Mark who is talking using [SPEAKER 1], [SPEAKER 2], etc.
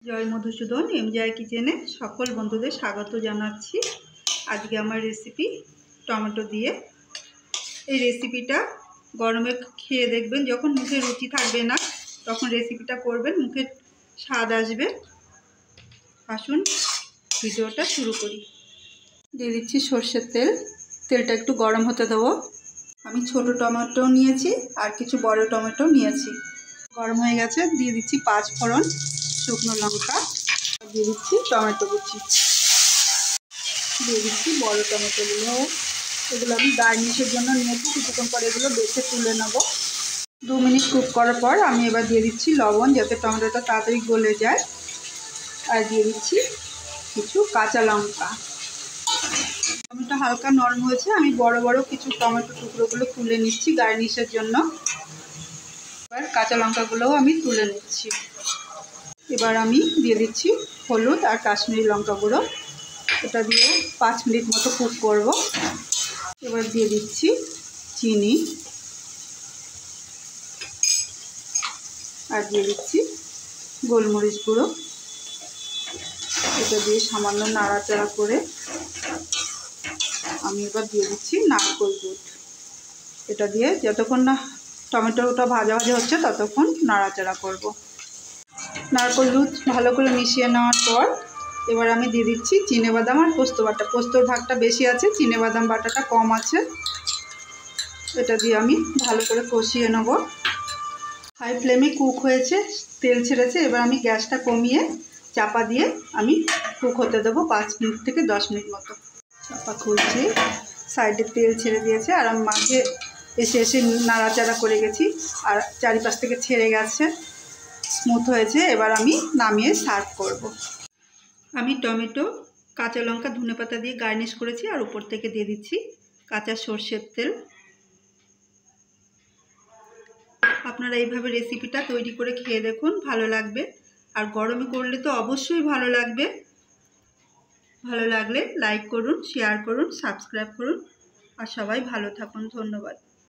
[SPEAKER 1] জয় মধুসূদন এমজেআই কিচেনে সকল বন্ধুদের স্বাগত জানাচ্ছি। আজকে আমার রেসিপি টমেটো দিয়ে। এই রেসিপিটা গরমে খেয়ে দেখবেন, যখন মুখে রুচি থাকবে না তখন রেসিপিটা করবেন, মুখে স্বাদ আসবে। আসুন ভিডিওটা শুরু করি। দিয়ে দিচ্ছি সর্ষের তেল। তেলটা একটু গরম হতে দেবো। আমি ছোট টমেটো নিয়েছি আর কিছু বড় টমেটো নিয়েছি। গরম হয়ে গেছে, দিয়ে দিচ্ছি 5 ফোড়ন, শুকনো লঙ্কা, দিয়ে দিচ্ছি টমেটো কুচি, দিয়ে দিচ্ছি বড় টমেটোগুলো। এগুলো আমি গার্নিশের জন্য নিয়েছি, কিছুক্ষণ পরে এগুলো বেছে তুলে নেব। 2 মিনিট কুক করার পর আমি এবার দিয়ে দিচ্ছি লবণ, যাতে টমেটোটা তাড়াতাড়ি গলে যায়। আর দিয়ে দিচ্ছি কিছু কাঁচা লঙ্কা। টমেটো হালকা নরম হয়েছে, আমি বড় বড় কিছু টমেটো টুকরোগুলো তুলে নিচ্ছি গার্নিশের জন্য। এবার কাঁচা লঙ্কাগুলোও আমি তুলে নিচ্ছি। এবার আমি দিয়ে দিচ্ছি হলুদ আর কাশ্মীরি লঙ্কা গুঁড়ো। এটা দিয়ে 5 মিনিট মতো কুক করব। এবার দিয়ে দিচ্ছি চিনি আর দিয়ে দিচ্ছি গোলমরিচ গুঁড়ো। এটা দিয়ে সামান্য নাড়াচাড়া করে আমি এবার দিয়ে দিচ্ছি নারকেল দুধ। এটা দিয়ে যতক্ষণ না টমেটোটা ভাজা ভাজা হচ্ছে ততক্ষণ নাড়াচাড়া করব। নারকেল দুধ ভালো করে মিশিয়ে নেওয়ার পর এবার আমি দিয়ে দিচ্ছি চিনেবাদাম আর পোস্ত বাটা। পোস্তর ভাগটা বেশি আছে, চিনেবাদাম বাটাটা কম আছে। এটা দিয়ে আমি ভালো করে কষিয়ে নেব। হাই ফ্লেমে কুক হয়েছে, তেল ছেড়েছে। এবার আমি গ্যাসটা কমিয়ে চাপা দিয়ে আমি কুক হতে দেবো 5 মিনিট থেকে 10 মিনিট মতো। চাপা খুলছি, সাইডে তেল ছেড়ে দিয়েছে আর আমি মাঝে এসে নাড়াচাড়া করে গেছি আর চারিপাশ থেকে ছেড়ে গেছে, স্মুথ হয়েছে। এবার আমি নামিয়ে সার্ভ করব। আমি টমেটো, কাঁচা লঙ্কা, ধনেপাতা দিয়ে গার্নিশ করেছি আর উপর থেকে দিয়ে দিচ্ছি কাঁচা সর্ষের তেল। আপনারা এইভাবে রেসিপিটা তৈরি করে খেয়ে দেখুন, ভালো লাগবে। আর গরমে করলে তো অবশ্যই ভালো লাগবে। ভালো লাগলে লাইক করুন, শেয়ার করুন, সাবস্ক্রাইব করুন। আর সবাই ভালো থাকুন। ধন্যবাদ।